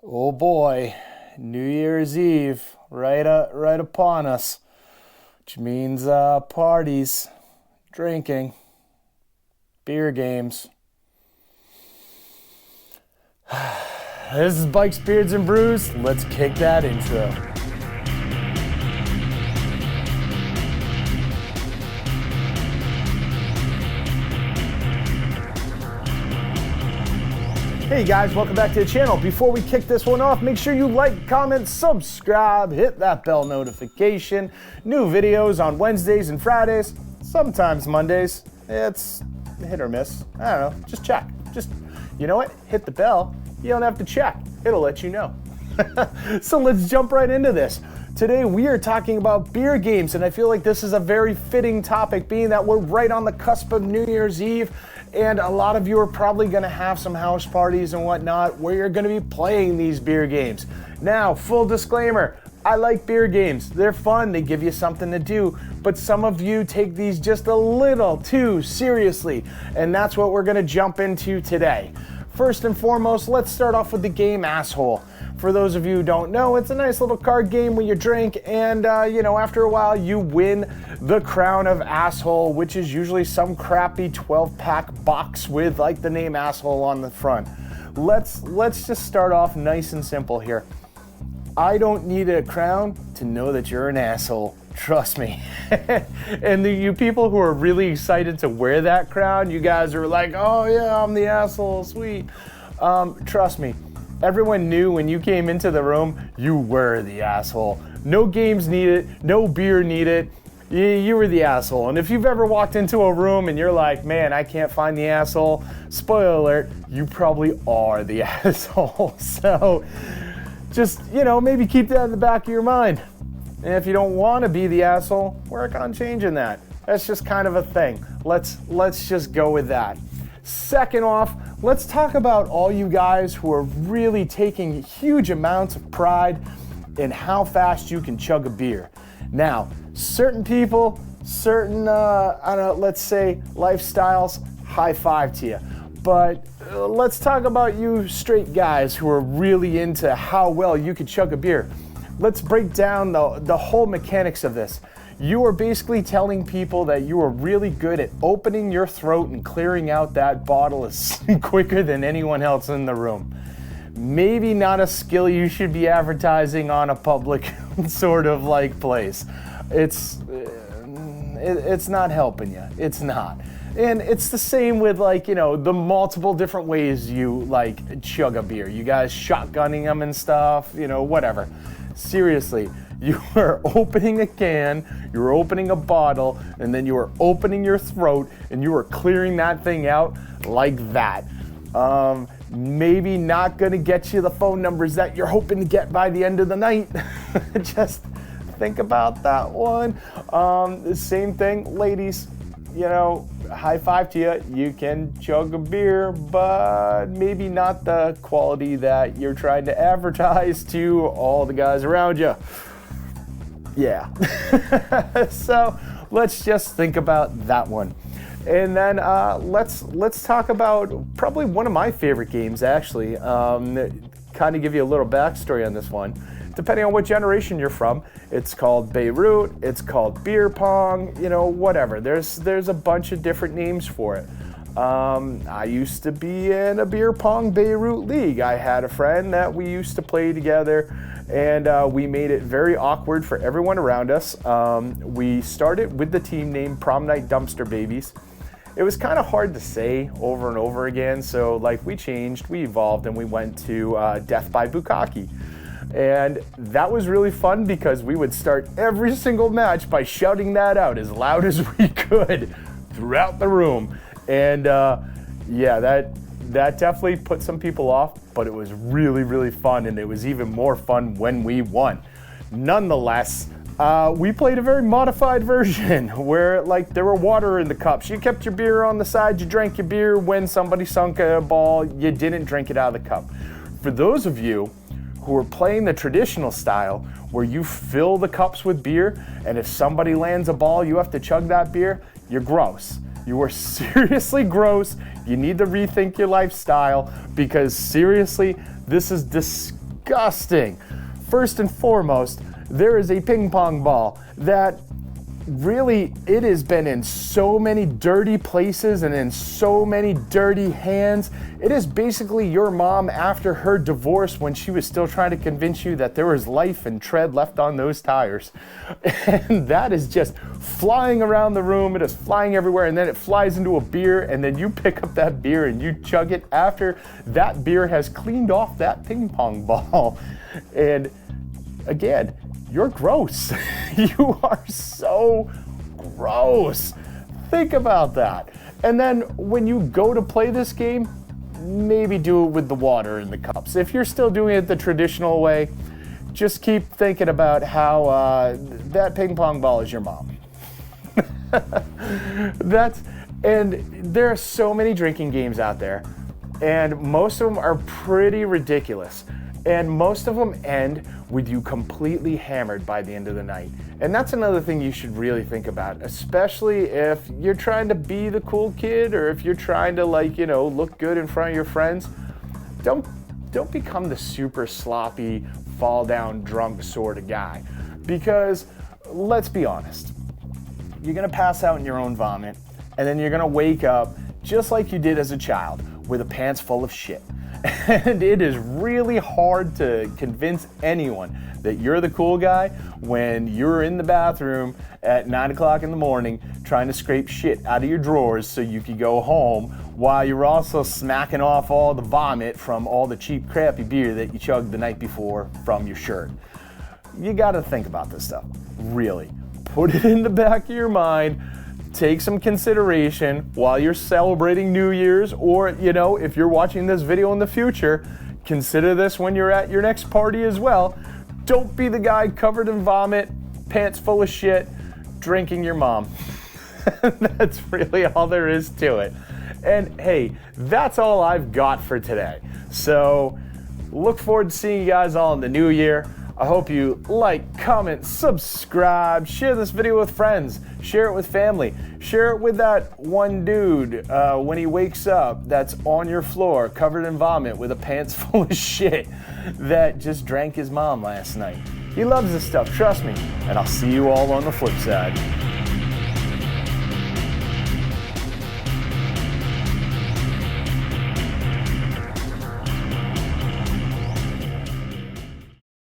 Oh boy, New Year's Eve, right upon us, which means parties, drinking, beer games. This is Bikes, Beards, and Brews. Let's kick that intro. Hey guys, welcome back to the channel. Before we kick this one off, make sure you like, comment, subscribe, hit that bell notification. New videos on Wednesdays and Fridays, sometimes Mondays. It's hit or miss. I don't know, just check. You know what? Hit the bell. You don't have to check. It'll let you know. So let's jump right into this. Today we are talking about beer games, and I feel like this is a very fitting topic, being that we're right on the cusp of New Year's Eve, and a lot of you are probably gonna have some house parties and whatnot where you're gonna be playing these beer games. Now, full disclaimer, I like beer games. They're fun, they give you something to do, but some of you take these just a little too seriously, and that's what we're gonna jump into today. First and foremost, let's start off with the game Asshole. For those of you who don't know, it's a nice little card game where you drink and, after a while you win the crown of Asshole, which is usually some crappy 12-pack box with like the name Asshole on the front. Let's just start off nice and simple here. I don't need a crown to know that you're an asshole. Trust me. And you people who are really excited to wear that crown, you guys are like, oh yeah, I'm the asshole, sweet. Trust me. Everyone knew when you came into the room, you were the asshole. No games need it, no beer need it. You were the asshole. And if you've ever walked into a room and you're like, man, I can't find the asshole, spoiler alert, you probably are the asshole. So just, maybe keep that in the back of your mind. And if you don't want to be the asshole, work on changing that. That's just kind of a thing. Let's just go with that. Second off, let's talk about all you guys who are really taking huge amounts of pride in how fast you can chug a beer. Now, certain people, let's say lifestyles, high five to you. But let's talk about you straight guys who are really into how well you can chug a beer. Let's break down the whole mechanics of this. You are basically telling people that you are really good at opening your throat and clearing out that bottle as quicker than anyone else in the room. Maybe not a skill you should be advertising on a public sort of like place. It's not helping you. It's not. And it's the same with the multiple different ways you chug a beer. You guys shotgunning them and stuff, whatever. Seriously, you are opening a can, you're opening a bottle, and then you are opening your throat and you are clearing that thing out like that. Maybe not gonna get you the phone numbers that you're hoping to get by the end of the night. Just think about that one. The same thing, ladies, high five to you. You can chug a beer, but maybe not the quality that you're trying to advertise to all the guys around you. Yeah. So let's just think about that one. And then let's talk about probably one of my favorite games, actually. Kind of give you a little backstory on this one. Depending on what generation you're from, it's called Beirut, it's called beer pong, whatever. There's a bunch of different names for it. I used to be in a beer pong Beirut league. I had a friend that we used to play together, and we made it very awkward for everyone around us. We started with the team name Prom Night Dumpster Babies. It was kind of hard to say over and over again, so we changed, we evolved, and we went to Death by Bukkake. And that was really fun because we would start every single match by shouting that out as loud as we could throughout the room. And that definitely put some people off, but it was really, really fun, and it was even more fun when we won. Nonetheless, we played a very modified version where there were water in the cups. You kept your beer on the side, you drank your beer. When somebody sunk a ball, you didn't drink it out of the cup. For those of you who are playing the traditional style where you fill the cups with beer, and if somebody lands a ball, you have to chug that beer, you're gross. You are seriously gross. You need to rethink your lifestyle because seriously, this is disgusting. First and foremost, there is a ping pong ball that really, it has been in so many dirty places and in so many dirty hands. It is basically your mom after her divorce when she was still trying to convince you that there was life and tread left on those tires. And that is just flying around the room. It is flying everywhere, and then it flies into a beer, and then you pick up that beer and you chug it after that beer has cleaned off that ping pong ball. And again, you're gross. You are so gross. Think about that. And then when you go to play this game, maybe do it with the water in the cups. If you're still doing it the traditional way, just keep thinking about how that ping pong ball is your mom. And there are so many drinking games out there, and most of them are pretty ridiculous. And most of them end with you completely hammered by the end of the night. And that's another thing you should really think about, especially if you're trying to be the cool kid, or if you're trying to, like, you know, look good in front of your friends. Don't become the super sloppy, fall down drunk sort of guy. Because let's be honest, you're gonna pass out in your own vomit, and then you're gonna wake up just like you did as a child, with a pants full of shit. And it is really hard to convince anyone that you're the cool guy when you're in the bathroom at 9 o'clock in the morning trying to scrape shit out of your drawers so you can go home, while you're also smacking off all the vomit from all the cheap, crappy beer that you chugged the night before from your shirt. You gotta think about this stuff, really. Put it in the back of your mind. Take some consideration while you're celebrating New Year's, or, you know, if you're watching this video in the future, consider this when you're at your next party as well. Don't be the guy covered in vomit, pants full of shit, drinking your mom. That's really all there is to it. And hey, that's all I've got for today. So look forward to seeing you guys all in the new year. I hope you like, comment, subscribe, share this video with friends, share it with family, share it with that one dude when he wakes up that's on your floor covered in vomit with a pants full of shit that just drank his mom last night. He loves this stuff, trust me, and I'll see you all on the flip side.